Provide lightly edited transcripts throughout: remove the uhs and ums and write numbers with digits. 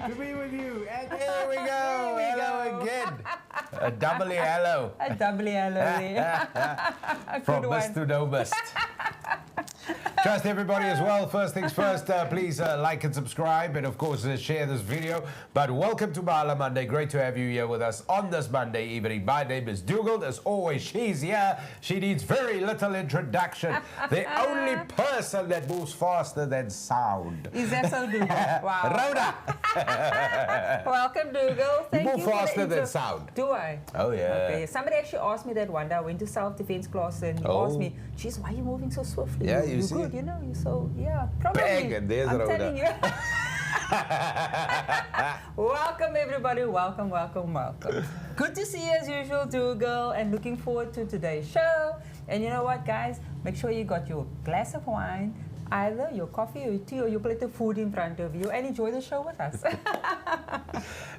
to be with you. And there we go. Hello again. A doubly hello. A doubly hello. From mist to no mist. Trust everybody as well. First things first, please like and subscribe, and of course share this video. But welcome to Mahala Monday. Great to have you here with us on this Monday evening. My name is Dugald. As always, she's here. She needs very little introduction. The only person that moves faster than sound. Is that so, Dugald? Wow. Rhoda. Welcome, Dugald. Thank you. Move faster than sound. Do I? Oh, yeah. Okay. Somebody actually asked me that one day. I went to self-defense class and he asked me, geez, why are you moving so swiftly? Yeah, you're see? Good, you know. You're so, yeah, probably. Bang, and there's I'm Rhoda. telling you. Welcome, everybody. Welcome, welcome, welcome. Good to see you as usual, Dugald, and looking forward to today's show. And you know what, guys? Make sure you got your glass of wine, either your coffee or your tea or your plate of food in front of you, and enjoy the show with us.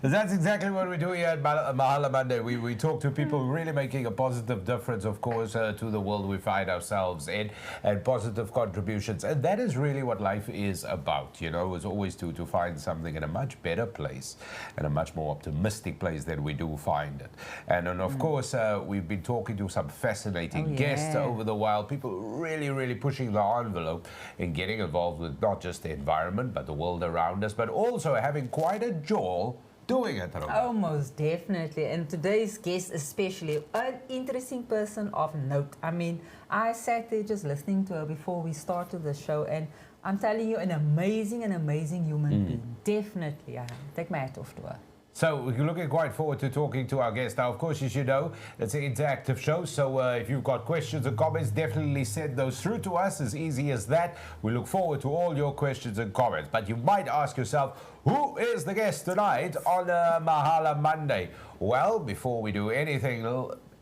That's exactly what we do here at Mahala Monday. We talk to people really making a positive difference, of course, to the world we find ourselves in, and positive contributions. And that is really what life is about, you know, is always to find something in a much better place and a much more optimistic place than we do find it. And of course, we've been talking to some fascinating guests over the while, people really pushing the envelope in getting involved with not just the environment, but the world around us, but also having quite a jaw doing it. Oh, most definitely. And today's guest especially, an interesting person of note. I mean, I sat there just listening to her before we started the show, and I'm telling you, an amazing human being. Definitely. Take my hat off to her. So we're looking quite forward to talking to our guest. Now, of course, as you know, it's an interactive show. So if you've got questions or comments, definitely send those through to us. As easy as that. We look forward to all your questions and comments. But you might ask yourself, who is the guest tonight on Mahala Monday? Well, before we do anything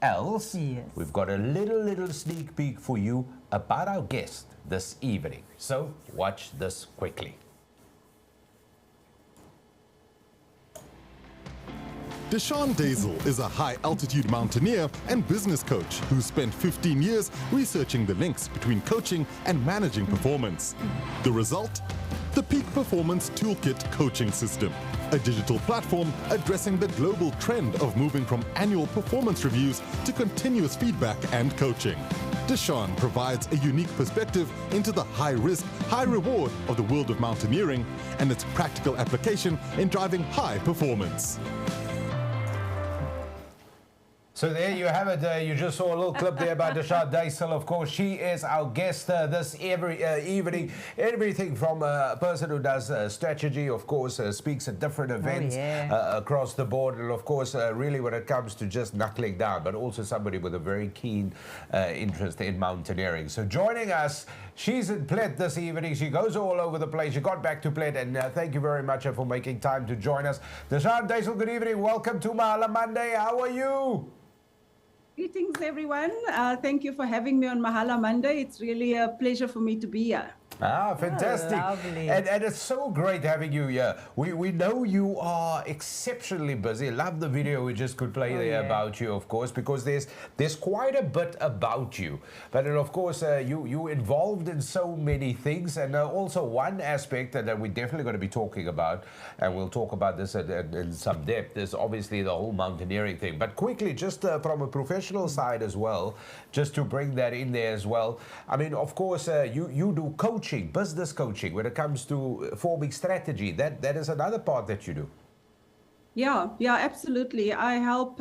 else, we've got a little sneak peek for you about our guest this evening. So watch this quickly. Deshun Deysel is a high-altitude mountaineer and business coach who spent 15 years researching the links between coaching and managing performance. The result? The Peak Performance Toolkit Coaching System, a digital platform addressing the global trend of moving from annual performance reviews to continuous feedback and coaching. Deshun provides a unique perspective into the high-risk, high-reward of the world of mountaineering and its practical application in driving high performance. So there you have it. You just saw a little clip there by Deshun Deysel. Of course, she is our guest this evening. Everything from a person who does strategy, of course, speaks at different events across the board. And of course, really when it comes to just knuckling down, but also somebody with a very keen interest in mountaineering. So joining us, she's in Plet this evening. She goes all over the place. She got back to Plet, and thank you very much for making time to join us. Deshun Deysel, good evening. Welcome to Mahala Monday. How are you? Greetings, everyone. Thank you for having me on Mahala Monday. It's really a pleasure for me to be here. Ah, fantastic. Lovely. And it's so great having you here. We know you are exceptionally busy. Love the video we just could play there about you, of course, because there's quite a bit about you. But then, of course, you involved in so many things. And also one aspect that we're definitely going to be talking about, and we'll talk about this in some depth, is obviously the whole mountaineering thing. But quickly, just from a professional side as well, just to bring that in there as well. I mean, of course, you do coaching, business coaching, when it comes to forming strategy. That is another part that you do. Yeah, absolutely. I help.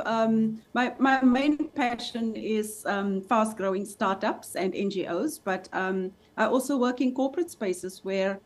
My main passion is fast-growing startups and NGOs, but I also work in corporate spaces where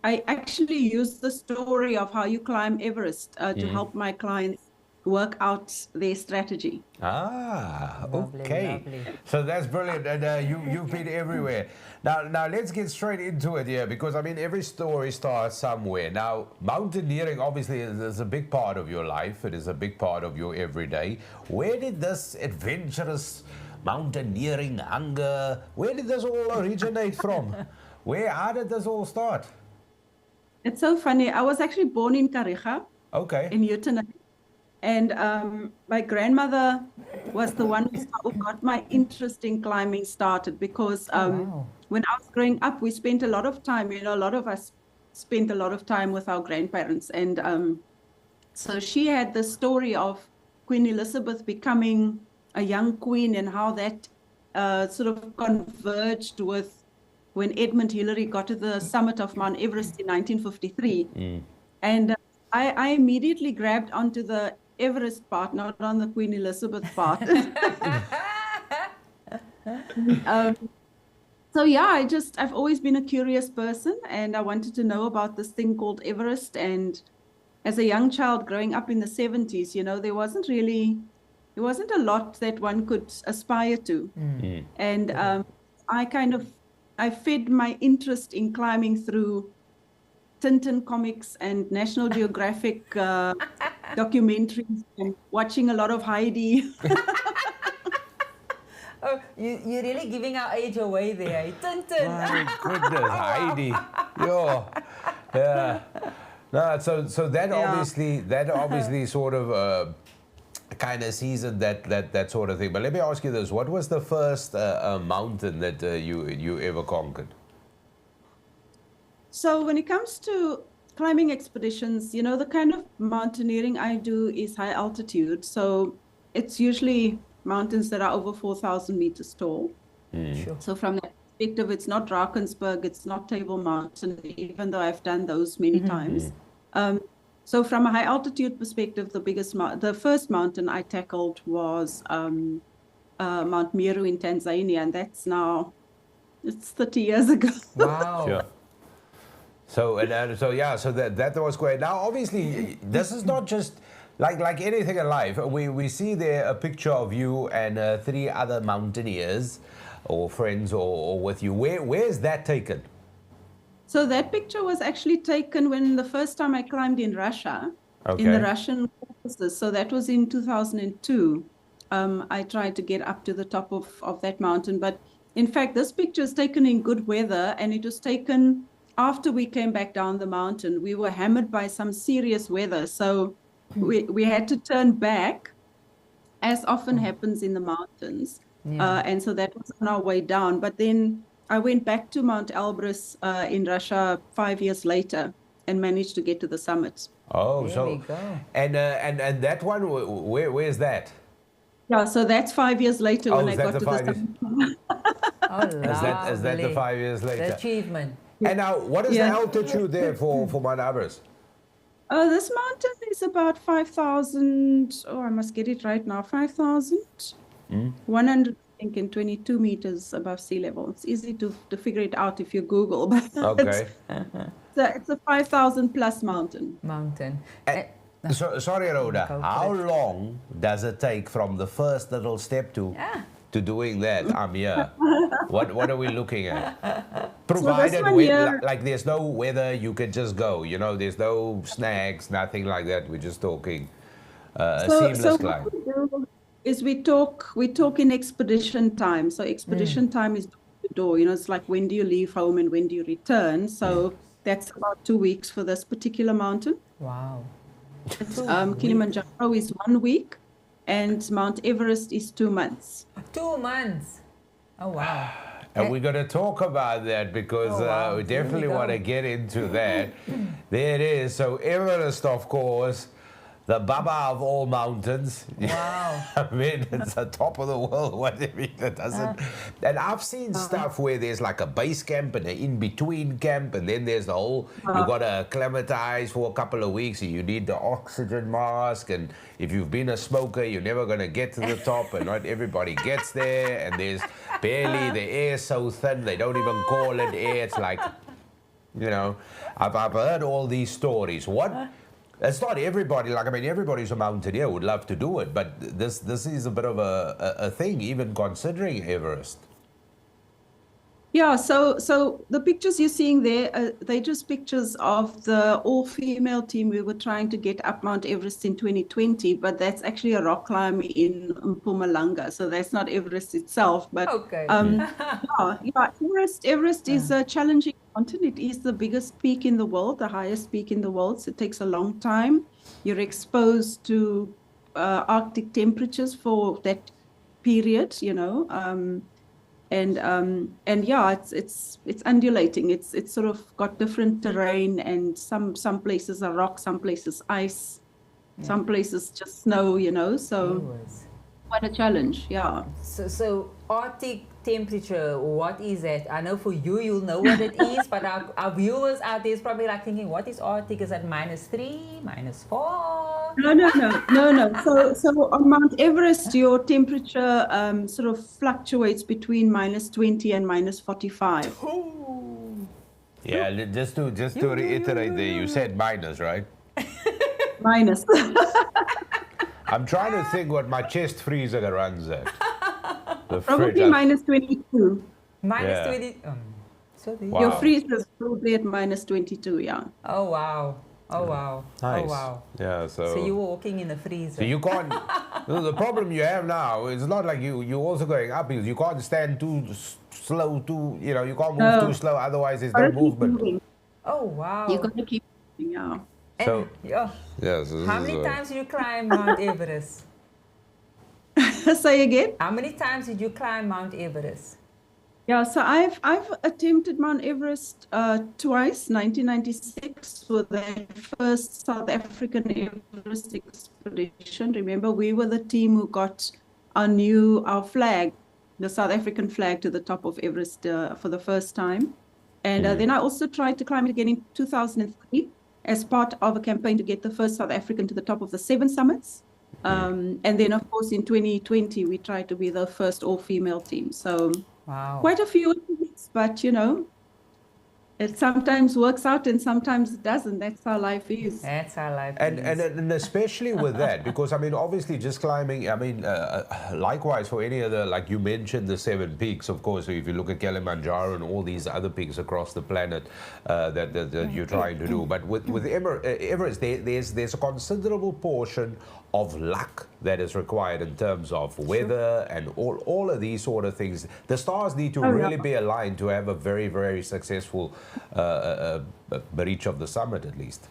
I actually use the story of how you climb Everest to help my clients work out their strategy. Ah, Lovely, okay. lovely. So that's brilliant, and you've been everywhere. Now let's get straight into it here, because I mean every story starts somewhere. Now mountaineering obviously is a big part of your life. It is a big part of your everyday. Where did this adventurous mountaineering hunger, where did this all originate from? How did this all start? It's so funny. I was actually born in Kariga, Okay. in Uitenhage. And my grandmother was the one who got my interest in climbing started, because when I was growing up, we spent a lot of time, a lot of us spent a lot of time with our grandparents. And so she had the story of Queen Elizabeth becoming a young queen and how that sort of converged with when Edmund Hillary got to the summit of Mount Everest in 1953. And I immediately grabbed onto the Everest part, not on the Queen Elizabeth part. So yeah, I've always been a curious person, and I wanted to know about this thing called Everest. And as a young child growing up in the 70s, you know, there wasn't a lot that one could aspire to. And I fed my interest in climbing through Tintin comics and National Geographic documentaries and watching a lot of Heidi. Oh, you're really giving our age away there. Tintin. My goodness, Heidi. Yo. Yeah. No, so that obviously sort of kind of seasoned that sort of thing. But let me ask you this: what was the first mountain that you ever conquered? So when it comes to climbing expeditions, you know, the kind of mountaineering I do is high altitude. So it's usually mountains that are over 4,000 meters tall. Sure. So from that perspective, it's not Drakensberg, it's not Table Mountain, even though I've done those many times. So from a high altitude perspective, the first mountain I tackled was Mount Meru in Tanzania, and it's 30 years ago. Wow. Sure. So that was great. Now, obviously, this is not just like anything in life. We see there a picture of you and 3 other mountaineers, or friends, or with you. Where is that taken? So that picture was actually taken when the first time I climbed in Russia, Okay. in the Russian Caucasus. So that was in 2002. I tried to get up to the top of that mountain. But in fact, this picture is taken in good weather, and it was taken after we came back down the mountain. We were hammered by some serious weather. So we had to turn back, as often happens in the mountains. And so that was on our way down. But then I went back to Mount Elbrus in Russia 5 years later and managed to get to the summit. Oh, There so we go. and that one, where's that? Yeah, so that's 5 years later when I got to the 5 years? summit. Oh, Is that the lovely. 5 years later? The achievement. And now, what is the Yeah. altitude there for Mount Everest? This mountain is about 5,000, I must get it right now, 5,100, I think, and 22 meters above sea level. It's easy to figure it out if you Google, but Okay. it's a 5,000 plus mountain. So, sorry, Rhoda. Go for How it. long does it take from the first little step to doing that? I'm here. What are we looking at? Provided one with, here- like there's no weather, you can just go. You know, there's no snags, nothing like that. We're just talking seamless So climb. what we do is we talk in expedition time. So expedition time is door to door. You know, it's like when do you leave home and when do you return. So that's about 2 weeks for this particular mountain. Wow. Kilimanjaro is 1 week, and Mount Everest is 2 months. 2 months. Oh, wow. And we're going to talk about that because Oh, wow. we Here we definitely go. want to get into that. There it is. So Everest, of course, the Baba of all mountains. Wow. I mean, it's the top of the world. What do you mean that doesn't? And I've seen stuff where there's like a base camp and an in-between camp, and then there's the whole, you got to acclimatize for a couple of weeks, and you need the oxygen mask, and if you've been a smoker, you're never going to get to the top, and not everybody gets there, and there's barely, the air so thin, they don't even call it air. It's like, you know, I've heard all these stories. It's not everybody, like, I mean, everybody who's a mountaineer would love to do it, but this is a bit of a thing, even considering Everest. Yeah, so the pictures you're seeing there, they're just pictures of the all-female team we were trying to get up Mount Everest in 2020, but that's actually a rock climb in Mpumalanga, so that's not Everest itself. But Okay. Everest is a challenging mountain. It is the biggest peak in the world, the highest peak in the world. So it takes a long time. You're exposed to Arctic temperatures for that period, you know. and yeah, it's undulating. It's sort of got different terrain, and some places are rock, some places ice, some places just snow, you know. So quite a challenge, yeah. So Arctic temperature, what is that? I know for you, you'll know what it is, but our viewers out there is probably like thinking, what is Arctic? Is that -3, -4? No. So on Mount Everest, your temperature sort of fluctuates between -20 and -45. Yeah, just to reiterate there, you said minus, right? Minus. I'm trying to think what my chest freezer runs at. The Probably -22. -20. So Wow. Your freezer is probably at -22, yeah. Oh wow. Oh wow. Nice. Oh wow. Yeah, So you were walking in the freezer. So you can't. The problem you have now is not like you're also going up hills. You can't stand too slow, you can't move too slow. Otherwise, there's no movement. Moving. Oh wow. You got to keep moving, yeah. So yeah. so How many times did you climb Mount Everest? Say again? How many times did you climb Mount Everest? Yeah, so I've attempted Mount Everest twice, 1996 for the first South African Everest expedition. Remember, we were the team who got our flag, the South African flag, to the top of Everest for the first time. And then I also tried to climb it again in 2003 as part of a campaign to get the first South African to the top of the 7 summits. And then, of course, in 2020, we tried to be the first all-female team. So quite a few things, but, it sometimes works out and sometimes it doesn't. That's how life is. That's how life and, is. and especially with that, because, I mean, obviously just climbing, I mean, likewise for any other, like you mentioned, the 7 peaks, of course, so if you look at Kilimanjaro and all these other peaks across the planet that you're trying to do. But with Everest, there's a considerable portion of luck that is required in terms of weather and all of these sort of things. The stars need to really be aligned to have a very, very successful reach of the summit, at least.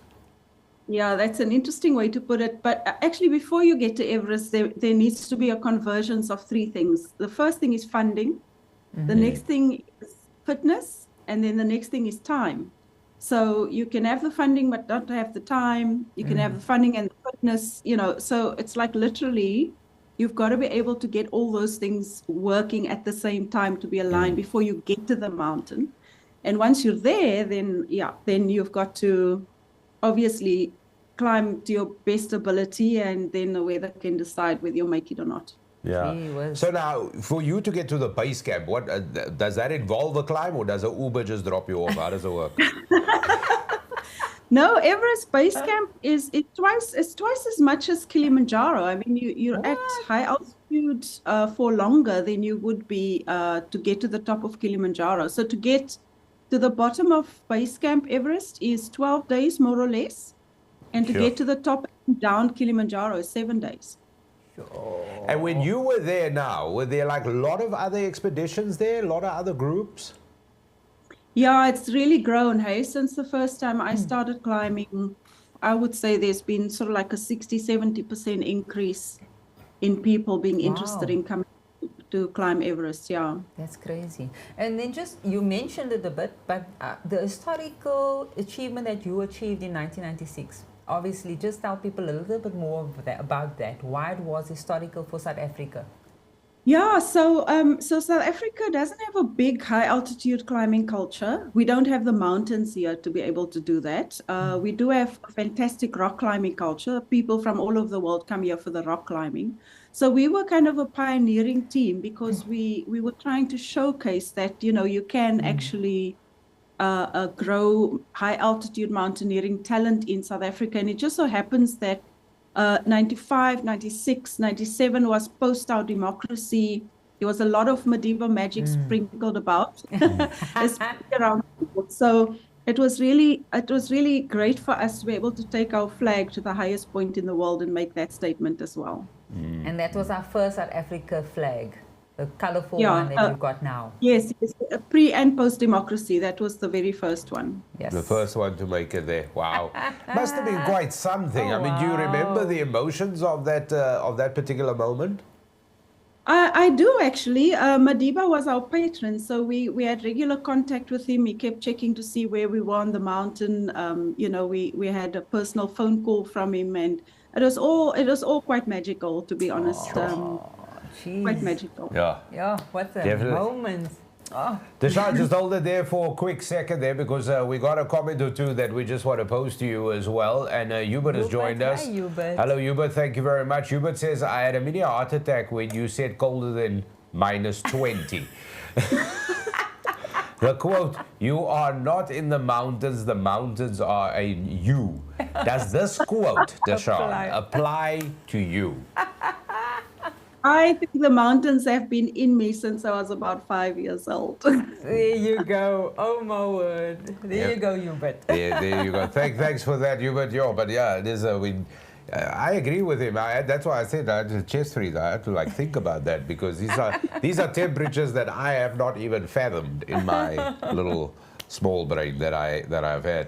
Yeah, that's an interesting way to put it. But actually, before you get to Everest, there needs to be a convergence of 3 things. The first thing is funding. The next thing is fitness. And then the next thing is time. So you can have the funding, but not have the time. You can have the funding and the fitness, so it's like literally you've got to be able to get all those things working at the same time to be aligned before you get to the mountain. And once you're there, then you've got to obviously climb to your best ability, and then the weather can decide whether you'll make it or not. Yeah. So now, for you to get to the base camp, what does that involve a climb, or does an Uber just drop you off? How does it work? No, Everest Base Camp is twice as much as Kilimanjaro. I mean, you're at high altitude for longer than you would be to get to the top of Kilimanjaro. So to get to the bottom of Base Camp Everest is 12 days, more or less. And to get to the top and down Kilimanjaro is 7 days. And when you were there now, were there like a lot of other expeditions there, a lot of other groups? Yeah, it's really grown, hey, since the first time I started climbing. I would say there's been sort of like a 60-70% increase in people being interested in coming to climb Everest. Yeah, that's crazy. And then you mentioned it a bit, but the historical achievement that you achieved in 1996, obviously just tell people a little bit more about that, why it was historical for South Africa. Yeah, so South Africa doesn't have a big high altitude climbing culture. We don't have the mountains here to be able to do that. We do have a fantastic rock climbing culture. People from all over the world come here for the rock climbing. So we were kind of a pioneering team because we were trying to showcase that, you can actually grow high altitude mountaineering talent in South Africa. And it just so happens that 95, 96, 97 was post our democracy. There was a lot of medieval magic sprinkled about, especially around the world. So it was really great for us to be able to take our flag to the highest point in the world and make that statement as well. And that was our first South Africa flag, the colorful one that you've got now. Yes, pre and post democracy. That was the very first one. Yes. The first one to make it there. Wow, must have been quite something. I mean, do you remember the emotions of that particular moment? I do actually. Madiba was our patron, so we had regular contact with him. He kept checking to see where we were on the mountain. We had a personal phone call from him, and it was all quite magical, to be honest. Quite Jeez. magical. Yeah. Yeah, what a Definitely. moment. Oh, Deshun, just hold it there for a quick second there because we got a comment or two that we just want to post to you as well. And Hubert has joined us. Hi, Hubert. Hello, Hubert. Thank you very much. Hubert says, I had a mini heart attack when you said colder than -20. The quote, you are not in the mountains are in you. Does this quote, Deshun, apply to you? I think the mountains have been in me since I was about 5 years old. There you go. Oh my word. There you go, Hubert. There you go. Thanks for that, Hubert. But yeah, it is. I agree with him. That's why I said I had to chest freeze. I had to think about that because these are temperatures that I have not even fathomed in my little small brain that I've had.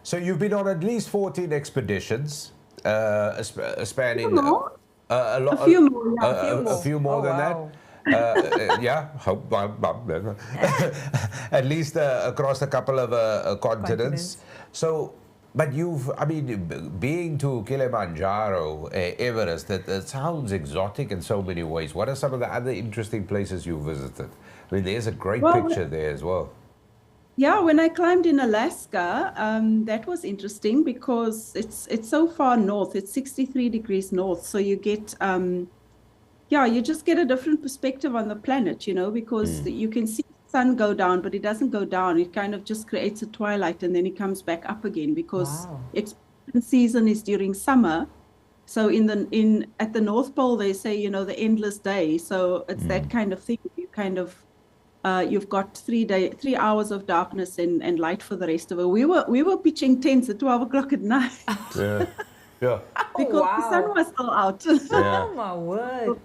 So you've been on at least 14 expeditions, spanning. A few more. A few more Oh, than wow. that. Yeah, at least across a couple of continents. So, but being to Kilimanjaro, Everest, that sounds exotic in so many ways. What are some of the other interesting places you visited? I mean, there's a great picture there as well. Yeah, when I climbed in Alaska, that was interesting because it's so far north. It's 63 degrees north, so you get you just get a different perspective on the planet, because you can see the sun go down, but it doesn't go down. It kind of just creates a twilight and then it comes back up again because expedition season is during summer. So at the North Pole they say, the endless day. So it's that kind of thing. You kind of you've got 3 hours of darkness and light for the rest of it. We were pitching tents at 12 o'clock at night. Yeah. Because the sun was still out. Oh my word.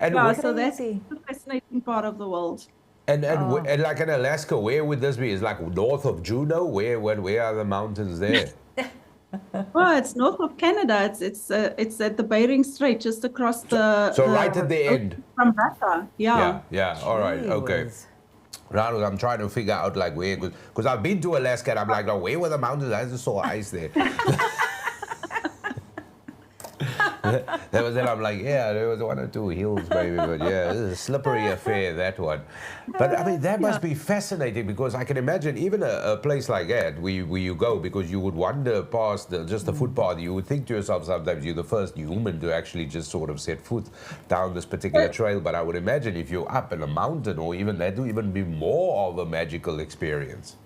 And so that's the fascinating part of the world. And like in Alaska, where would this be? Is like north of Juneau? Where are the mountains there? Well, it's north of Canada. It's at the Bering Strait, just across the. So right at the end. From Russia. Yeah. Yeah. All right. Okay. Ronald, I'm trying to figure out where, because I've been to Alaska and I'm like, where were the mountains? I just saw ice there. That was it. I'm like, there was 1 or 2 hills, maybe, but it was a slippery affair, that one. But I mean, that must be fascinating because I can imagine even a place like that where you go, because you would wander past just the footpath. You would think to yourself sometimes you're the first human to actually just sort of set foot down this particular trail. But I would imagine if you're up in a mountain or even that would even be more of a magical experience.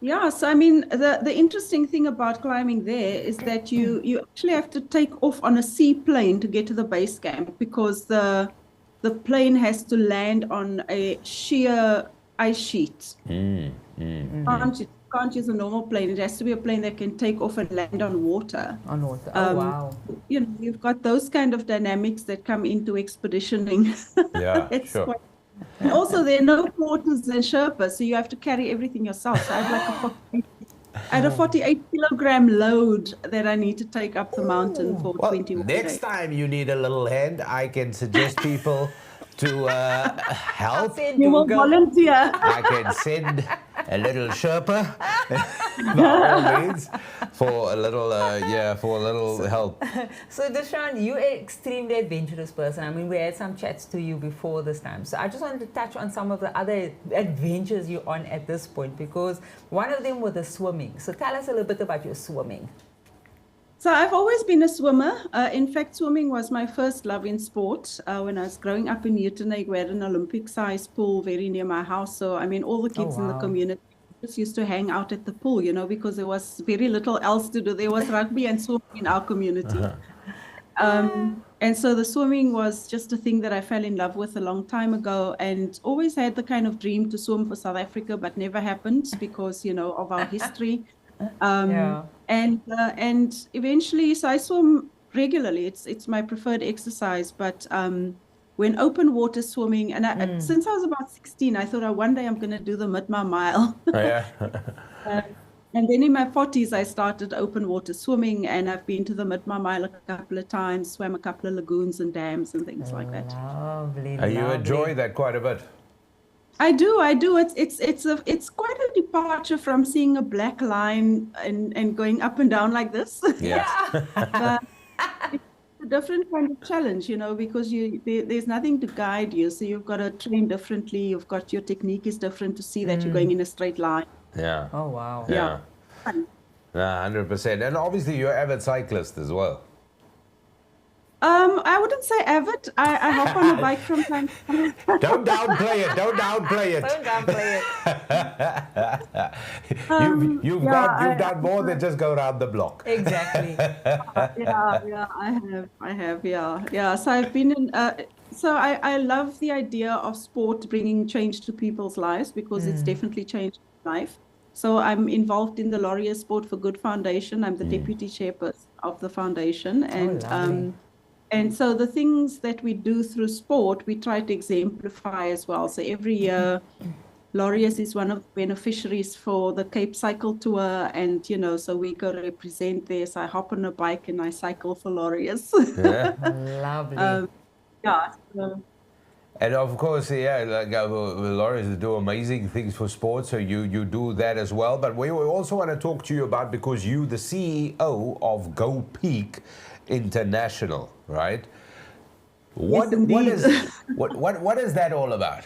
Yeah, so I mean, the interesting thing about climbing there is that you actually have to take off on a seaplane to get to the base camp because the plane has to land on a sheer ice sheet. Can't use a normal plane. It has to be a plane that can take off and land on water. On water. Oh, wow. You've got those kind of dynamics that come into expeditioning. Yeah, sure. And also, there are no porters and Sherpas, so you have to carry everything yourself. So I had a 48-kilogram load that I need to take up the mountain for 21 days. Next time you need a little hand, I can suggest people to help. You will volunteer. I can send a little Sherpa, by all means, for a little help. So Deshun, you're an extremely adventurous person. I mean, we had some chats to you before this time. So I just wanted to touch on some of the other adventures you're on at this point, because one of them was the swimming. So tell us a little bit about your swimming. So I've always been a swimmer. In fact, swimming was my first love in sport. When I was growing up in Nickay, we had an Olympic-sized pool very near my house. So, I mean, all the kids in the community just used to hang out at the pool, because there was very little else to do. There was rugby and swimming in our community. And so the swimming was just a thing that I fell in love with a long time ago, and always had the kind of dream to swim for South Africa, but never happened because, of our history. And eventually, so I swim regularly. It's my preferred exercise. But when open water swimming, and since I was about 16, I thought, one day I'm going to do the Midmar Mile. And then in my 40s, I started open water swimming, and I've been to the Mahala a couple of times, swam a couple of lagoons and dams and things like that. Lovely, And you lovely. enjoy that quite a bit. I do. It's quite a departure from seeing a black line and going up and down like this. Yeah. But it's a different kind of challenge, because there's nothing to guide you. So you've got to train differently. You've got your technique is different to see that you're going in a straight line. Yeah. Oh, wow. Yeah. Fun. 100%. And obviously you're an avid cyclist as well. I wouldn't say avid. I hop on a bike from time to time. Don't downplay it. Don't downplay it. Don't downplay it. You've done more than just go around the block. Exactly. Yeah, I have, yeah. So I've been in. So I love the idea of sport bringing change to people's lives because it's definitely changed my life. So I'm involved in the Laurier Sport for Good Foundation. I'm the deputy chairperson of the foundation, and so the things that we do through sport, we try to exemplify as well. So every year, Laurier is one of the beneficiaries for the Cape Cycle Tour, and so we go represent there. So I hop on a bike and I cycle for Laurier. Yeah. Lovely. Yeah. So, And of course, like Laurier do amazing things for sports, so you do that as well. But we also want to talk to you about, because you the CEO of Go Peak International, right? What is that all about?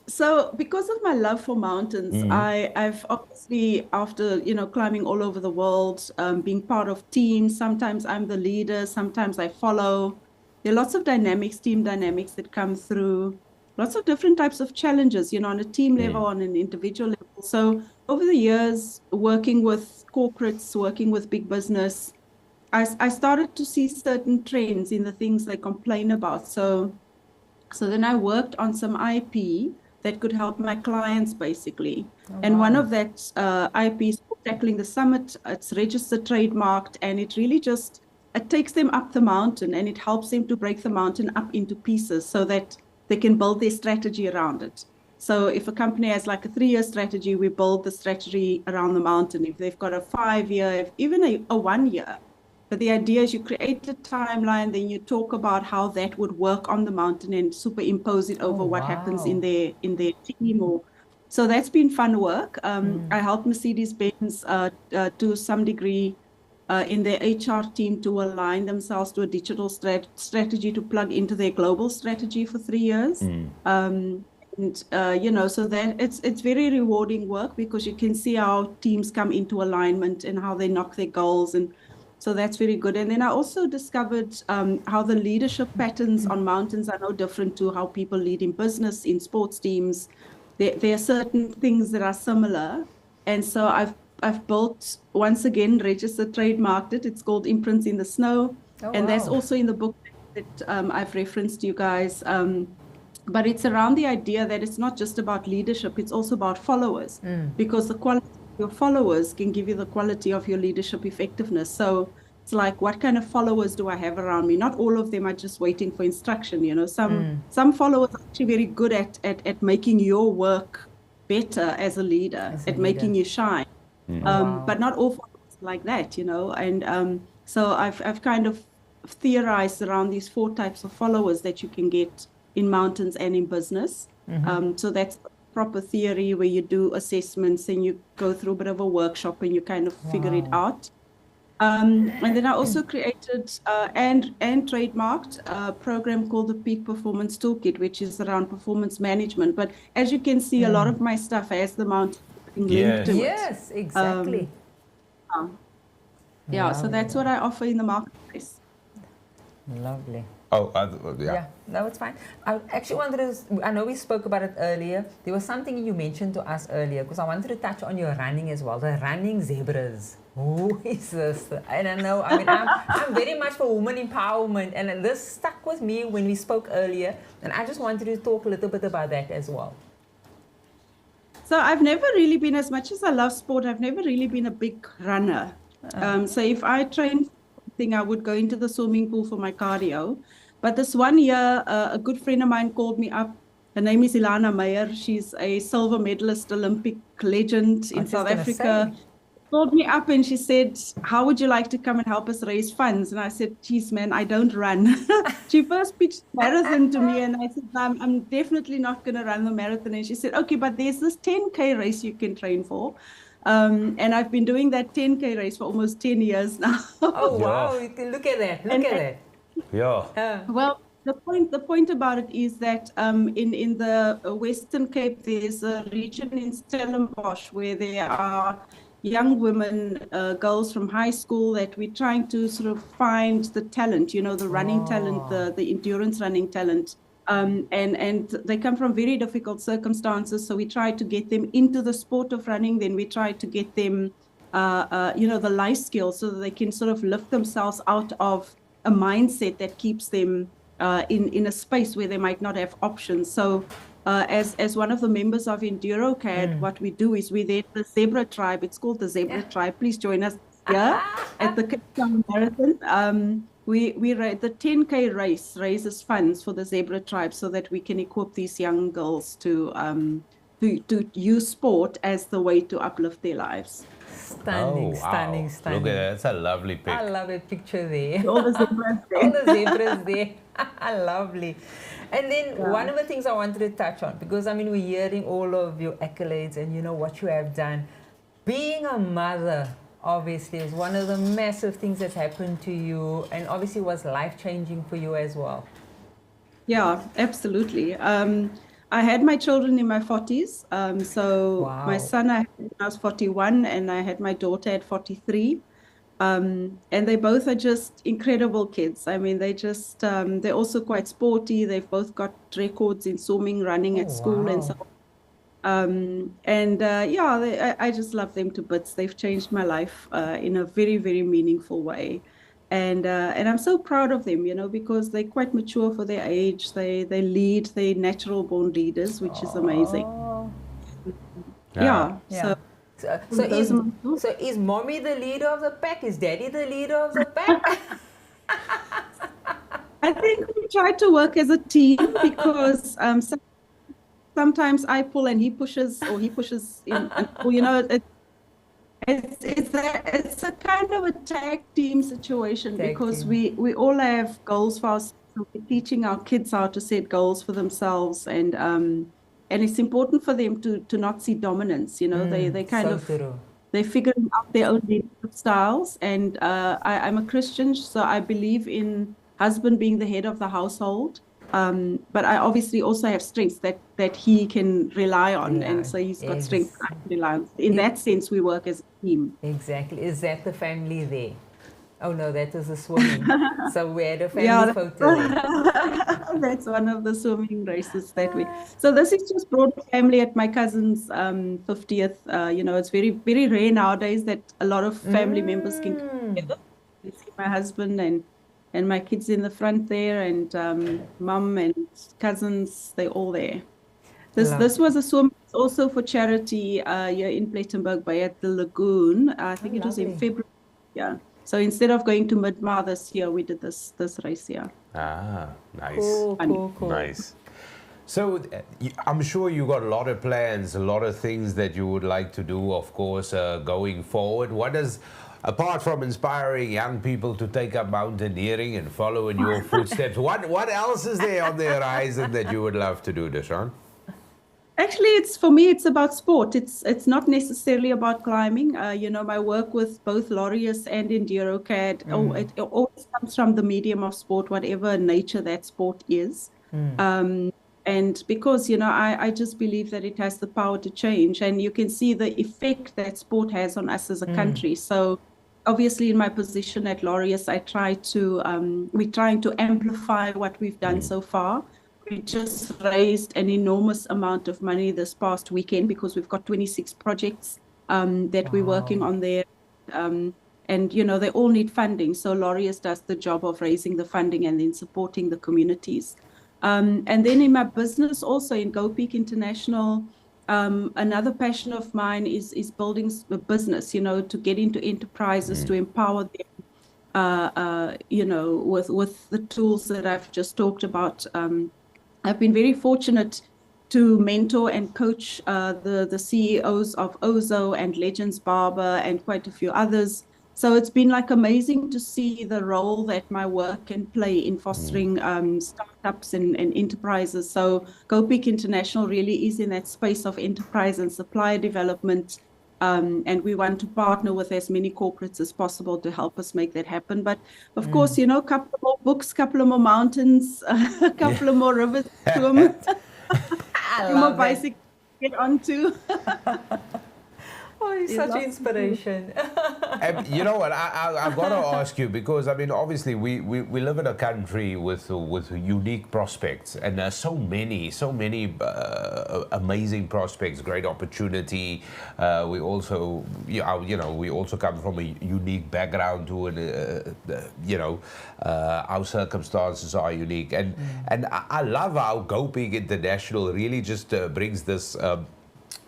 So because of my love for mountains, I've obviously, after climbing all over the world, being part of teams, sometimes I'm the leader, sometimes I follow. There are lots of dynamics, team dynamics that come through, lots of different types of challenges, on a team level, on an individual level. So over the years, working with corporates, working with big business, I started to see certain trends in the things they complain about. So then I worked on some IP that could help my clients, basically. Oh, and one of that IP is Tackling the Summit. It's registered, trademarked, and it really just, it takes them up the mountain, and it helps them to break the mountain up into pieces so that they can build their strategy around it. So if a company has like a 3-year strategy, we build the strategy around the mountain. If they've got a 5-year, even a 1 year. But the idea is you create a timeline, then you talk about how that would work on the mountain and superimpose it over what happens in their team. So that's been fun work. I helped Mercedes-Benz to some degree in their HR team to align themselves to a digital strategy to plug into their global strategy for 3 years. So then it's very rewarding work because you can see how teams come into alignment and how they knock their goals, and so that's very good. And then I also discovered how the leadership patterns on mountains are no different to how people lead in business, in sports teams. There are certain things that are similar, and so I've built, once again, registered, trademarked it. It's called Imprints in the Snow, and that's also in the book that I've referenced to you guys. But it's around the idea that it's not just about leadership, it's also about followers, because the quality of your followers can give you the quality of your leadership effectiveness. So it's like, what kind of followers do I have around me? Not all of them are just waiting for instruction. Some followers are actually very good at making your work better as a leader, making you shine. But not all followers like that, and so I've kind of theorized around these 4 types of followers that you can get in mountains and in business. So that's proper theory where you do assessments and you go through a bit of a workshop and you kind of figure it out. And then I also created and trademarked a program called the Peak Performance Toolkit, which is around performance management. But as you can see, a lot of my stuff has the mountain linked to it. Yes, exactly. So that's what I offer in the marketplace. Lovely. Oh, yeah. No, it's fine. I actually wanted to, I know we spoke about it earlier. There was something you mentioned to us earlier, because I wanted to touch on your running as well. The running zebras. Who is this? I don't know. I mean, I'm very much for women empowerment, and this stuck with me when we spoke earlier, and I just wanted to talk a little bit about that as well. So I've never really been, as much as I love sport, I've never really been a big runner. So if I train for something, I would go into the swimming pool for my cardio. But this one year, a good friend of mine called me up Her name is Ilana Meyer. She's a silver medalist, Olympic legend in South Africa. Called me up and she said, how would you like to come and help us raise funds? And I said, geez, man, I don't run. She first pitched marathon to me and I said, I'm definitely not going to run the marathon. And she said, okay, but there's this 10K race you can train for. And I've been doing that 10K race for almost 10 years now. Oh, wow. Look at that. Look at that. Yeah. Well, the point about it is that in the Western Cape, there's a region in Stellenbosch where there are young women, girls from high school that we're trying to sort of find the talent, the running talent, the endurance running talent. And they come from very difficult circumstances. So we try to get them into the sport of running. Then we try to get them, the life skills so that they can sort of lift themselves out of a mindset that keeps them in a space where they might not have options. So as one of the members of EnduroCAD, what we do is we're there, the Zebra Tribe. It's called the Zebra Tribe. Please join us here at the Cape Town Marathon. The 10K race raises funds for the Zebra Tribe so that we can equip these young girls to use sport as the way to uplift their lives. Stunning, stunning. Look at that. That's a lovely picture. I love that picture there. All the zebras there. All the zebras there. Lovely. And then one of the things I wanted to touch on, because we're hearing all of your accolades and what you have done. Being a mother, obviously, is one of the massive things that's happened to you and obviously was life-changing for you as well. Yeah, absolutely. I had my children in my 40s. My son I had when I was 41 and I had my daughter at 43. And they both are just incredible kids. They're also quite sporty. They've both got records in swimming, running at school and so on. I just love them to bits. They've changed my life in a very, very meaningful way. And I'm so proud of them, because they're quite mature for their age. They lead, they're natural born leaders, which is amazing. So is mommy the leader of the pack? Is daddy the leader of the pack? I think we try to work as a team because sometimes I pull and he pushes, or he pushes in, it's a kind of a tag team situation because we all have goals for ourselves. We're teaching our kids how to set goals for themselves, and it's important for them to not see dominance. They're figuring out their own leadership styles. And I'm a Christian, so I believe in husband being the head of the household. But I obviously also have strengths that he can rely on. And so he's got strengths I can rely on. In that sense, we work as a team. Exactly. Is that the family there? Oh, no, that was the swimming. So we had a family photo there. That's one of the swimming races that we... So this is just broad family at my cousin's 50th. It's very, very rare nowadays that a lot of family members can come together. You see my husband and my kids in the front there, and mum and cousins, they're all there. This was a swim also for charity here in Plettenberg Bay at the Lagoon. I think it was in February. Yeah. So instead of going to Midmar this year, we did this race here. Ah, nice. Cool. Nice. So I'm sure you got a lot of plans, a lot of things that you would like to do, of course, going forward. Apart from inspiring young people to take up mountaineering and follow in your footsteps, what else is there on the horizon that you would love to do, Deshun? Actually, for me, it's about sport. It's not necessarily about climbing. My work with both Laureus and EnduroCAD, it always comes from the medium of sport, whatever nature that sport is. And because, I just believe that it has the power to change, and you can see the effect that sport has on us as a country. So obviously in my position at Laureus, we're trying to amplify what we've done so far. We just raised an enormous amount of money this past weekend because we've got 26 projects that we're working on there. And, they all need funding. So Laureus does the job of raising the funding and then supporting the communities. And then in my business also in Go Peak International, another passion of mine is building a business, to get into enterprises, to empower them, with the tools that I've just talked about. I've been very fortunate to mentor and coach the CEOs of Ozo and Legends Barber and quite a few others. So it's been like amazing to see the role that my work can play in fostering startups and enterprises. So Go Peak International really is in that space of enterprise and supplier development. And we want to partner with as many corporates as possible to help us make that happen. But of course, you know, a couple of more books, a couple of more mountains, a couple of more rivers to swim, a few more bicycles to get onto. Oh, he's such inspiration. And you know what? I've got to ask you, because I mean, obviously, we live in a country with unique prospects, and there's so many amazing prospects, great opportunity. We also, we also come from a unique background too, and you know, our circumstances are unique, and I love how Go Peak International really just brings this.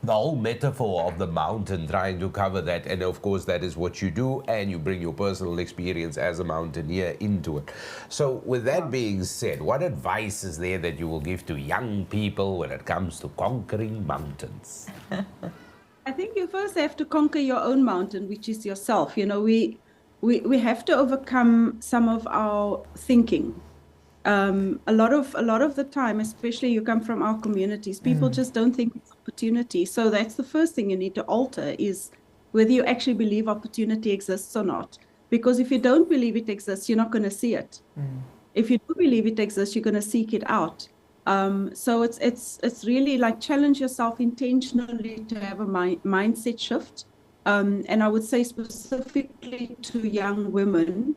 The whole metaphor of the mountain, trying to cover that, and of course that is what you do, and you bring your personal experience as a mountaineer into it. So with that being said, what advice is there that you will give to young people when it comes to conquering mountains? I think you first have to conquer your own mountain, which is yourself. You know, we have to overcome some of our thinking. A lot of the time, especially you come from our communities, people just don't think it's opportunity. So that's the first thing you need to alter, is whether you actually believe opportunity exists or not. Because if you don't believe it exists, you're not going to see it. If you do believe it exists, you're going to seek it out. So it's really like challenge yourself intentionally to have a mindset shift. And I would say specifically to young women,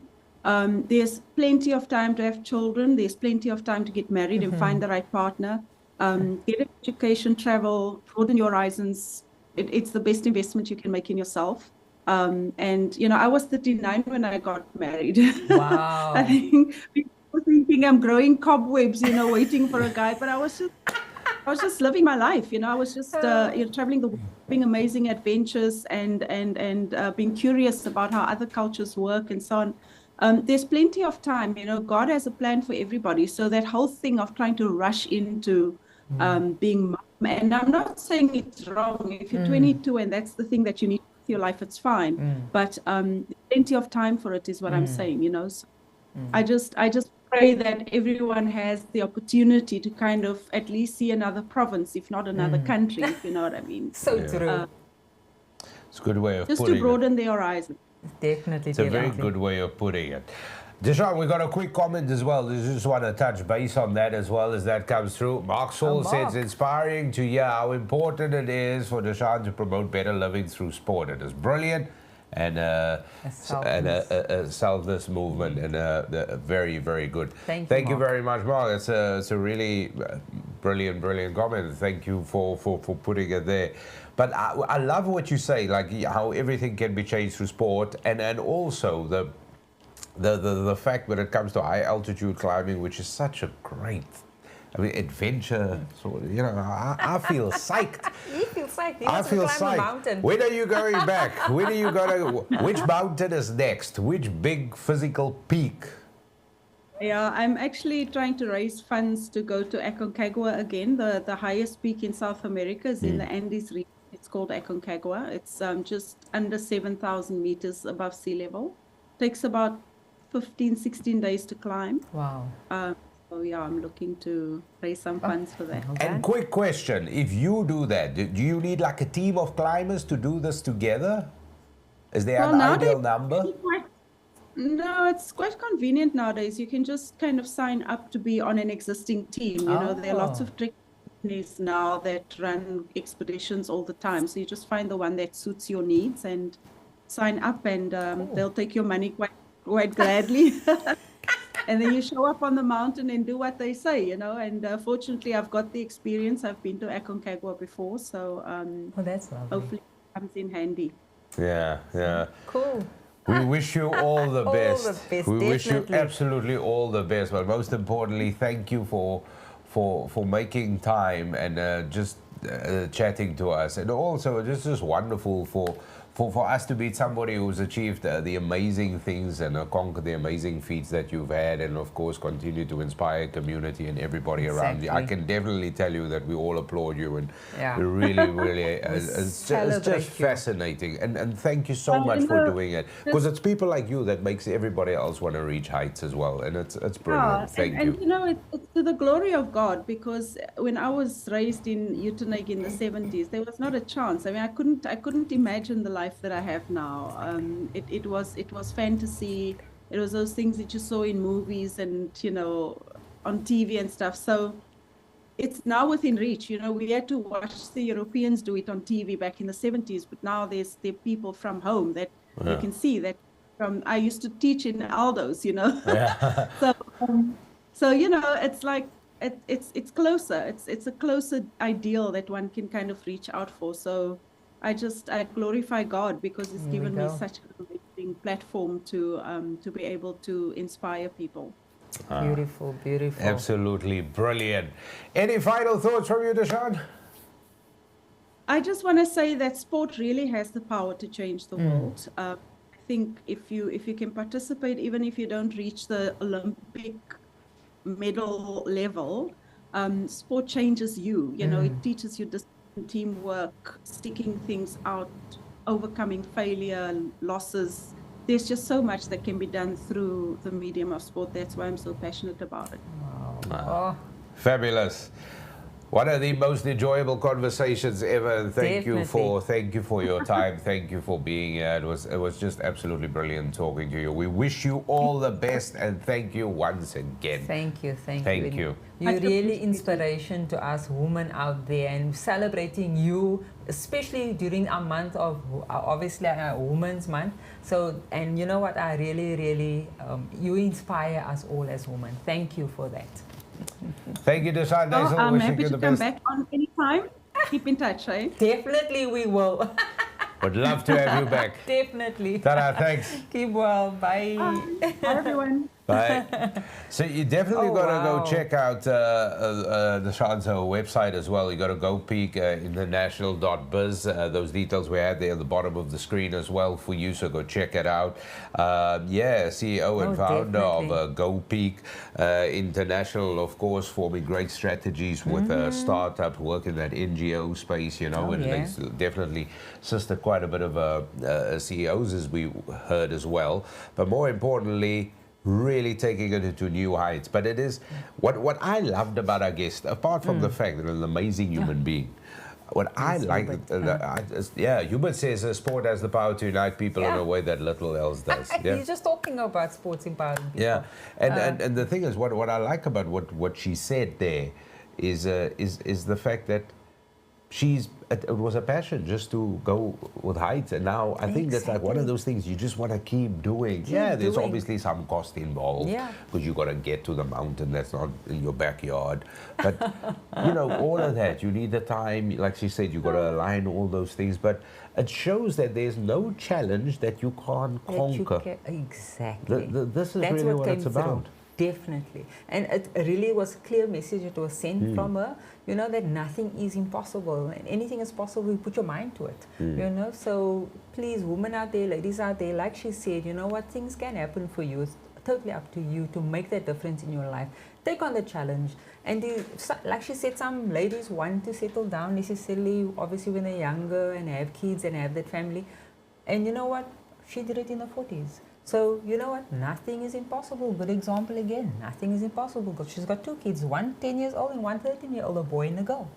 there's plenty of time to have children. There's plenty of time to get married and find the right partner. Get an education, travel, broaden your horizons. It's the best investment you can make in yourself. And, you know, I was 39 when I got married. Wow. I think people were thinking I'm growing cobwebs, you know, waiting for a guy. But I was just living my life, you know. I was just traveling the world, having amazing adventures and being curious about how other cultures work and so on. There's plenty of time, you know. God has a plan for everybody. So that whole thing of trying to rush into being mom, and I'm not saying it's wrong. If you're 22 and that's the thing that you need with your life, it's fine. But plenty of time for it is what I'm saying, you know. So I just pray that everyone has the opportunity to kind of at least see another province, if not another country, if you know what I mean. So true. It's a good way of just putting to broaden their horizon. Definitely. It's a very good way of putting it. Deshun, we got a quick comment as well. I just want to touch base on that as well as that comes through. Mark Saul says, inspiring to hear how important it is for Deshun to promote better living through sport. It is brilliant and a selfless movement, and very, very good. Thank you very much, Mark. It's a really brilliant comment. Thank you for putting it there. But I love what you say, like how everything can be changed through sport, and also the fact when it comes to high altitude climbing, which is such a great, I mean, adventure. So, you know, I feel psyched. You feel psyched. You I want feel to climb psyched. a mountain. When are you going back? When are you gonna? Which mountain is next? Which big physical peak? Yeah, I'm actually trying to raise funds to go to Aconcagua again. The highest peak in South America is in the Andes region. It's called Aconcagua. It's just under 7,000 meters above sea level. Takes about 15, 16 days to climb. Wow. So yeah, I'm looking to raise some funds for that. And quick question, if you do that, do you need like a team of climbers to do this together? Is there an ideal number? No, it's quite convenient nowadays. You can just kind of sign up to be on an existing team. You know, there are lots of trick companies now that run expeditions all the time. So you just find the one that suits your needs and sign up, and they'll take your money quite gladly. And then you show up on the mountain and do what they say, you know. And fortunately, I've got the experience. I've been to Aconcagua before, so that's lovely. hopefully it comes in handy. Yeah. Cool. We wish you all the best. All the best, we wish you definitely. absolutely all the best. But most importantly, thank you for making time and just chatting to us. And also, it's just wonderful for us to meet somebody who's achieved the amazing things and conquered the amazing feats that you've had, and of course continue to inspire community and everybody around you. I can definitely tell you that we all applaud you, and we really, it's just fascinating. And thank you so much for doing it, because it's people like you that makes everybody else want to reach heights as well, and it's brilliant. Thank you. And you know, it's to the glory of God, because when I was raised in Uitenhage in the 70s, there was not a chance. I mean, I couldn't imagine the life that I have now. It was fantasy. It was those things that you saw in movies and, you know, on TV and stuff. So it's now within reach. You know, we had to watch the Europeans do it on TV back in the 70s, but now there are people from home that you can see that. I used to teach in Aldo's, you know. So you know, it's like it's closer. It's a closer ideal that one can kind of reach out for. So I glorify God, because He's given me such an amazing platform to be able to inspire people. Beautiful, beautiful. Absolutely brilliant. Any final thoughts from you, Deshun? I just want to say that sport really has the power to change the world. I think if you can participate, even if you don't reach the Olympic medal level, sport changes you. You know, it teaches you discipline, teamwork, sticking things out, overcoming failure, losses. There's just so much that can be done through the medium of sport. That's why I'm so passionate about it. Wow. Fabulous. One of the most enjoyable conversations ever, and thank you for your time. Thank you for being here. It was just absolutely brilliant talking to you. We wish you all the best, and thank you once again. Thank you. Thank you. You're really inspiration to us women out there, and celebrating you, especially during our month of, obviously our Women's Month. So, and you know what, I really, you inspire us all as women. Thank you for that. Thank you, Deshun Deysel. I'm happy to come back on any time. Keep in touch, right? Definitely we will. Would love to have you back. Definitely. Ta-da, thanks. Keep well. Bye. Bye, everyone. Bye. So you definitely got to go check out Deshun's website as well. You got to go peek international.biz. Those details we had there at the bottom of the screen as well for you. So go check it out. CEO and founder of Go Peak International, of course, forming great strategies with startup work in that NGO space, you know, and it's definitely assisted quite a bit of CEOs, as we heard as well. But more importantly, really taking it into new heights. But it is what I loved about our guest, apart from the fact that an amazing human being. What I like, Hubert says sport has the power to unite people in a way that little else does. He's just talking about sports empowering people. Yeah, and the thing is, what I like about what she said there is the fact that it was a passion just to go with heights, and now I think that's like one of those things you just want to keep doing. There's obviously some cost involved because you got to get to the mountain that's not in your backyard, but you know, all of that, you need the time, like she said, you got to align all those things, but it shows that there's no challenge that you can't conquer. Exactly. This is really what it's about. Definitely. And it really was a clear message that was sent from her, you know, that nothing is impossible. And anything is possible, you put your mind to it, you know. So please, women out there, ladies out there, like she said, you know what, things can happen for you. It's totally up to you to make that difference in your life. Take on the challenge. And like she said, some ladies want to settle down necessarily, obviously when they're younger and have kids and have that family. And you know what, she did it in her 40s. So, you know what, nothing is impossible. Good example again, nothing is impossible, because she's got two kids, one 10 years old and one 13-year-old, a boy and a girl.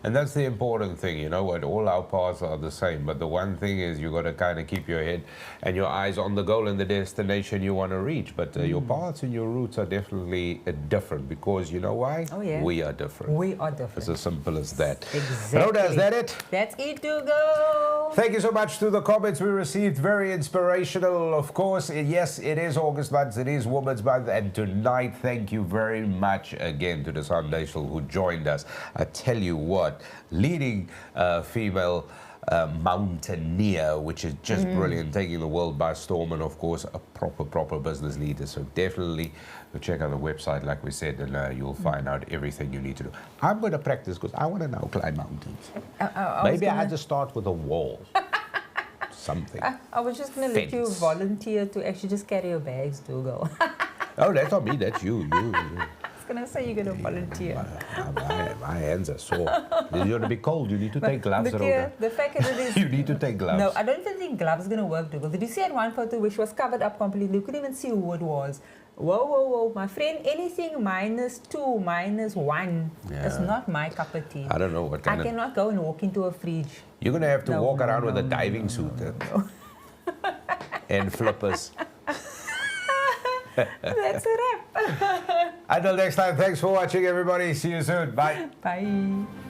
And that's the important thing, you know what, all our paths are the same, but the one thing is you got to kind of keep your head and your eyes on the goal and the destination you want to reach, but your paths and your routes are definitely different, because you know why? We are different. We are different. It's as simple as that. Exactly. Rhoda, is that it? That's it, Dugald. Thank you so much to the comments we received. Very inspirational, of course. Yes, it is August month, it is Women's Month, and tonight, thank you very much again to Deshun Deysel who joined us. I tell you what, leading female mountaineer, which is just brilliant, taking the world by storm, and of course a proper business leader. So definitely go check out the website, like we said, and you'll find out everything you need to do. I'm going to practice because I want to now climb mountains. Maybe I just start with a wall. something. I was just going to let you Fence. volunteer to actually just carry your bags, Dougal. Oh, that's not me, that's you. I was going to say you're going to volunteer. My hands are sore. You're going to be cold. You need to take gloves, Look Rhoda. here, the fact that it is... You need to take gloves. No, I don't even think gloves are going to work, Dougal. Did you see that one photo which was covered up completely? You couldn't even see who it was. Whoa, whoa, whoa. My friend, anything -2, -1, that's not my cup of tea. I don't know what kind I cannot go and walk into a fridge. You're going to have to No, walk no, around with no, a diving suit and flippers. That's a wrap. Until next time, thanks for watching, everybody. See you soon. Bye. Bye.